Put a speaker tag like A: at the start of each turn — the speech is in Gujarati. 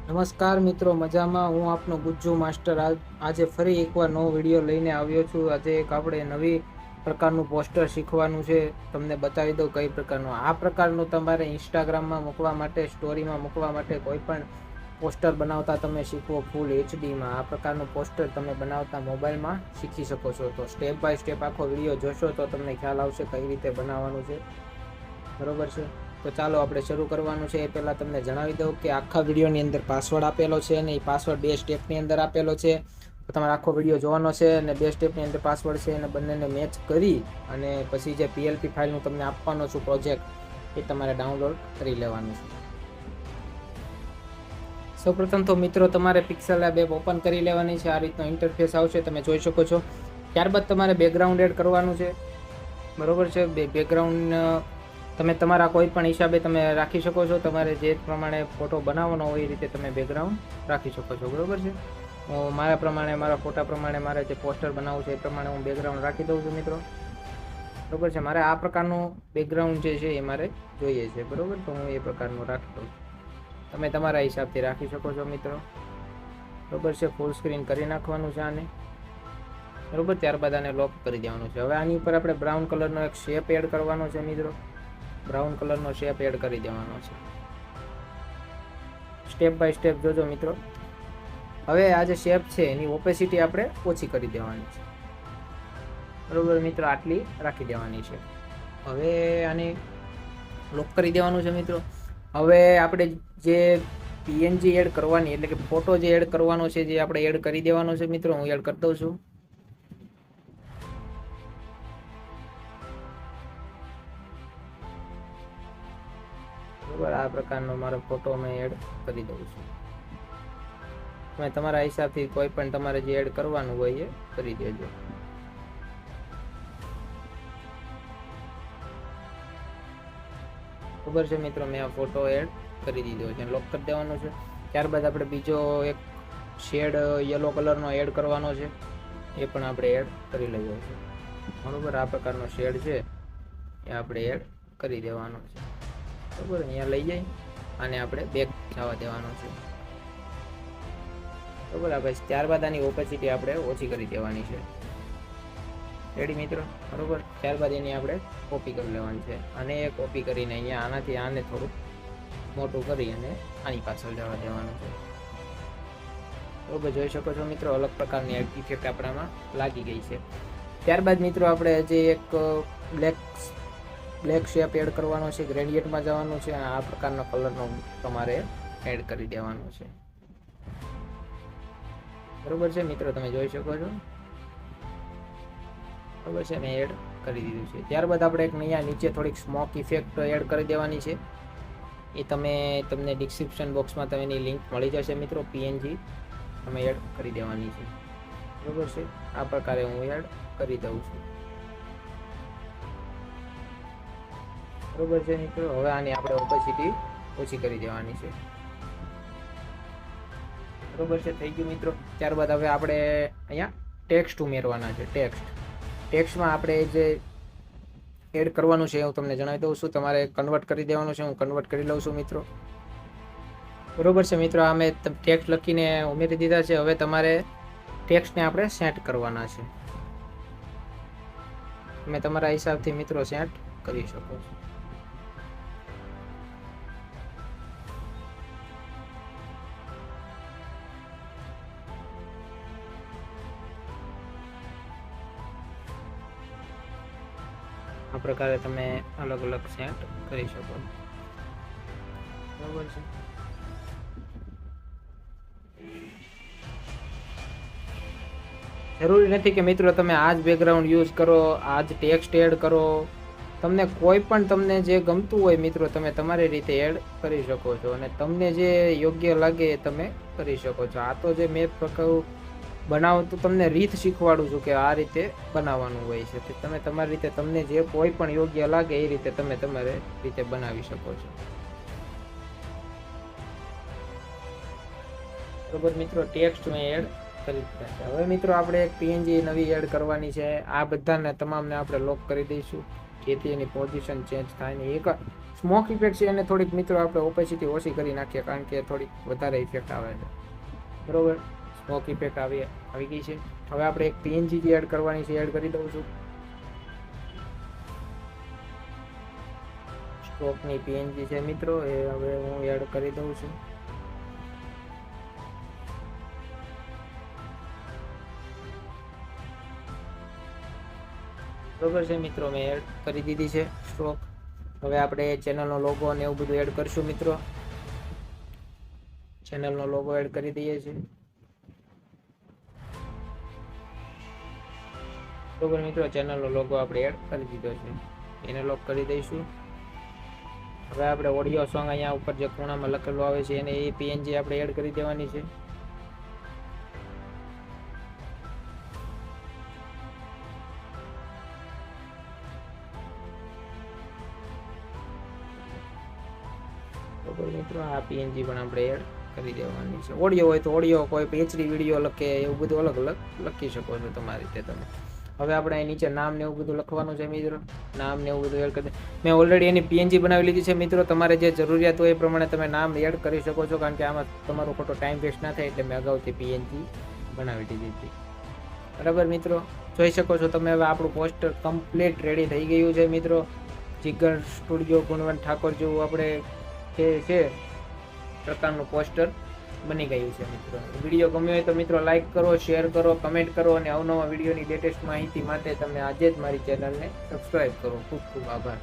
A: નમસ્કાર મિત્રો, મજામાં? હું આપનો ગુજ્જુ માસ્ટર આજે ફરી એકવાર નવો વિડીયો લઈને આવ્યો છું. આજે એક આપણે નવી પ્રકારનું પોસ્ટર શીખવાનું છે. તમને બતાવી દઉં કઈ પ્રકારનું. આ પ્રકારનું તમારે ઇન્સ્ટાગ્રામમાં મૂકવા માટે, સ્ટોરીમાં મૂકવા માટે, કોઈ પણ પોસ્ટર બનાવતા તમે શીખવો ફૂલ એચડીમાં. આ પ્રકારનું પોસ્ટર તમે બનાવતા મોબાઈલમાં શીખી શકો છો. તો સ્ટેપ બાય સ્ટેપ આખો વિડીયો જોશો તો તમને ખ્યાલ આવશે કઈ રીતે બનાવવાનું છે. બરોબર છે? તો ચાલો આપણે શરૂ કરવાનું છે. એ પહેલાં તમને જણાવી દઉં કે આખા વિડીયોની અંદર પાસવર્ડ આપેલો છે અને એ પાસવર્ડ 2 સ્ટેપની અંદર આપેલો છે. તો તમારે આખો વિડીયો જોવાનો છે અને 2 સ્ટેપની અંદર પાસવર્ડ છે અને બંનેને મેચ કરી અને પછી જે PLP ફાઇલનું તમને આપવાનો છું પ્રોજેક્ટ, એ તમારે ડાઉનલોડ કરી લેવાનું છે. સૌપ્રથમ તો મિત્રો તમારે પિક્સેલ લેબ એપ ઓપન કરી લેવાની છે. આ રીતનો ઇન્ટરફેસ આવશે, તમે જોઈ શકો છો. ત્યારબાદ તમારે બેકગ્રાઉન્ડ એડ કરવાનું છે. બરોબર છે? બેકગ્રાઉન્ડ તમે તમારા કોઈ પણ હિસાબે તમે રાખી શકો છો. તમારે જે પ્રમાણે ફોટો બનાવવાનો હોય એ રીતે તમે બેકગ્રાઉન્ડ રાખી શકો છો. બરોબર છે? મારા પ્રમાણે, મારા ફોટા પ્રમાણે મારે જે પોસ્ટર બનાવવું છે એ પ્રમાણે હું બેકગ્રાઉન્ડ રાખી દઉં છું મિત્રો. બરોબર છે? મારે આ પ્રકારનું બેકગ્રાઉન્ડ જે છે એ મારે જોઈએ છે. બરોબર? તો હું એ પ્રકારનું રાખી દઉં છું. તમે તમારા હિસાબથી રાખી શકો છો મિત્રો. બરોબર છે? ફૂલ સ્ક્રીન કરી નાખવાનું છે આને. બરોબર? ત્યારબાદ આને લોક કરી દેવાનું છે. હવે આની ઉપર આપણે બ્રાઉન કલરનો એક શેપ એડ કરવાનો છે મિત્રો. બ્રાઉન કલરનો શેપ એડ કરી દેવાનો છે. સ્ટેપ બાય સ્ટેપ જોજો મિત્રો. હવે આ જે શેપ છે એની ઓપેસિટી આપણે ઓછી કરી દેવાની છે. બરોબર મિત્રો? આટલી રાખી દેવાની છે. હવે આને લોક કરી દેવાનું છે મિત્રો. હવે આપણે જે PNG એડ કરવાની, એટલે કે ફોટો જે એડ કરવાનો છે, જે આપણે એડ કરી દેવાનો છે મિત્રો. હું એડ કરી દઉં છું. બરાબર? આ પ્રકારનો મારો ફોટો મેં એડ કરી દઉં છું. તમે તમારા હિસાબથી કોઈ પણ તમારે જે એડ કરવાનું હોય એ કરી દેજો. ખબર છે મિત્રો? મેં આ ફોટો એડ કરી દીધો છે. લોક કરી દેવાનો છે. ત્યારબાદ આપણે બીજો એક શેડ યલો કલરનો એડ કરવાનો છે. એ પણ આપણે એડ કરી લઈએ છીએ. બરોબર? આ પ્રકારનો શેડ છે એ આપણે એડ કરી દેવાનો છે. બરોબર? અહીંયા લઈ જઈ અને આપણે બેક જવા દેવાનો છે. બરોબર? આપણે ત્યારબાદ આની ઓપેસિટી આપણે ઓછી કરી દેવાની છે. રેડી મિત્રો? બરોબર? ત્યારબાદ એની આપણે કોપી કરી લેવાની છે. અને એ કોપી કરીને અહીંયા આનાથી આને થોડુંક મોટું કરી અને આની પાછળ જવા દેવાનું છે. બરોબર? જોઈ શકો છો મિત્રો, અલગ પ્રકારની ઇફેક્ટ આપણામાં લાગી ગઈ છે. ત્યારબાદ મિત્રો આપણે જે એક બ્લેક શેપ એડ કરવાનો છે. ગ્રેડિયન્ટમાં જવાનું છે. આ પ્રકારનો કલરનો તમારે એડ કરી દેવાનો છે. બરોબર છે મિત્રો? તમે જોઈ શકો છો. બરોબર છે? મેં એડ કરી દીધું છે. ત્યારબાદ આપણે એક અહીંયા નીચે થોડીક સ્મોક ઇફેક્ટ એડ કરી દેવાની છે. એ તમને ડિસ્ક્રિપ્શન બોક્સમાં એની લિંક મળી જશે મિત્રો. PNG તમે એડ કરી દેવાની છે. બરોબર છે? આ પ્રકારે હું એડ કરી દઉં છું. બરોબર છે મિત્રો? હવે આની આપણે ઓપેસિટી ઓછી કરી દેવાની છે. બરોબર છે? થઈ ગયું મિત્રો. ત્યારબાદ હવે આપણે અહીંયા ટેક્સ્ટ ઉમેરવાના છે. ટેક્સ્ટમાં આપણે જે એડ કરવાનું છે હું તમને જણાવી દઉં છું. તમારે કન્વર્ટ કરી દેવાનું છે. હું કન્વર્ટ કરી લઉં છું મિત્રો. બરોબર છે મિત્રો? આ મેં ટેક્સ્ટ લખીને ઉમેરી દીધા છે. હવે તમારે ટેક્સ્ટને આપણે સેટ કરવાના છે. તમે તમારા હિસાબથી મિત્રો સેટ કરી શકો છો. આ પ્રકારે તમે અલગ અલગ સેટ કરી શકો. બરોબર છે? જરૂરી નથી કે મિત્રો તમે આ જ બેકગ્રાઉન્ડ યુઝ કરો, આ જ ટેક્સ્ટ એડ કરો. તમને કોઈ પણ તમને જે ગમતું હોય મિત્રો તમે તમારી રીતે એડ કરી શકો છો. અને તમને જે યોગ્ય લાગે એ તમે કરી શકો છો. આ તો જે મેં બનાવું તો તમને રીત શીખવાડું છું કે આ રીતે બનાવવાનું હોય છે. તમે તમારી રીતે તમને જે કોઈ પણ યોગ્ય લાગે એ રીતે તમે તમારી રીતે બનાવી શકો છો. બરોબર મિત્રો? ટેક્સ્ટ મેં એડ કરી દીધા છે. હવે મિત્રો આપણે એક PNG નવી એડ કરવાની છે. આ બધાને તમામને આપણે લોક કરી દઈશું. જેથી એની પોઝિશન ચેન્જ થાય ને. એક સ્મોક ઇફેક્ટ છે એને થોડીક મિત્રો આપણે ઓપેસિટી ઓછી કરી નાખીએ, કારણ કે થોડીક વધારે ઇફેક્ટ આવે છે. બરોબર, સ્મોક ઇફેક્ટ આવી ગઈ છે. હવે આપણે એક પીએનજી એડ કરવાની છે, એડ કરી દઉં છું. સ્ટ્રોકની પીએનજી છે મિત્રો, એ હવે હું એડ કરી દઉં છું. બરોબર છે મિત્રો, મેં એડ કરી દીધી છે સ્ટ્રોક. હવે આપણે ચેનલનો લોગો અને એવું બધું એડ કરશું મિત્રો. ચેનલનો લોગો એડ કરી દઈએ છીએ. બરોબર મિત્રો, ચેનલનો લોગો આપણે એડ કરી દીધો છે, એને લોક કરી દઈશું. હવે આપણે ઓડિયો સોંગ અહીંયા ઉપર જે ખૂણામાં લખેલું આવે છે એને એ પીએનજી આપણે એડ કરી દેવાની છે. બરોબર મિત્રો, આ પીએનજી પણ આપણે એડ કરી દેવાની છે. ઓડિયો હોય તો ઓડિયો, કોઈ એચડી વિડીયો લખે એવું બધું અલગ અલગ લખી શકો છો તમારી રીતે તમે. હવે આપણે અહીં નીચે નામ ને એવું બધું લખવાનું છે મિત્રો, નામ ને એવું બધું એડ કરી. મેં ઓલરેડી એની પીએનજી બનાવી લીધી છે મિત્રો. તમારે જે જરૂરિયાત હોય એ પ્રમાણે તમે નામ એડ કરી શકો છો, કારણ કે આમાં તમારો ખોટો ટાઈમ વેસ્ટ ના થાય એટલે મેં અગાઉથી પીએનજી બનાવી દીધી હતી. બરાબર મિત્રો, જોઈ શકો છો તમે. હવે આપણું પોસ્ટર કમ્પ્લીટ રેડી થઈ ગયું છે મિત્રો. જીગર સ્ટુડિયો ગુણવંત ઠાકોર જેવું આપણે છે પ્રકારનું પોસ્ટર બની ગયું છે મિત્રો. વિડીયો ગમ્યો હોય તો મિત્રો લાઈક કરો, શેર કરો, કમેન્ટ કરો અને અવનવા વિડીયોની લેટેસ્ટ માહિતી માટે તમે આજે જ મારી ચેનલને સબસ્ક્રાઈબ કરો. ખૂબ ખૂબ આભાર.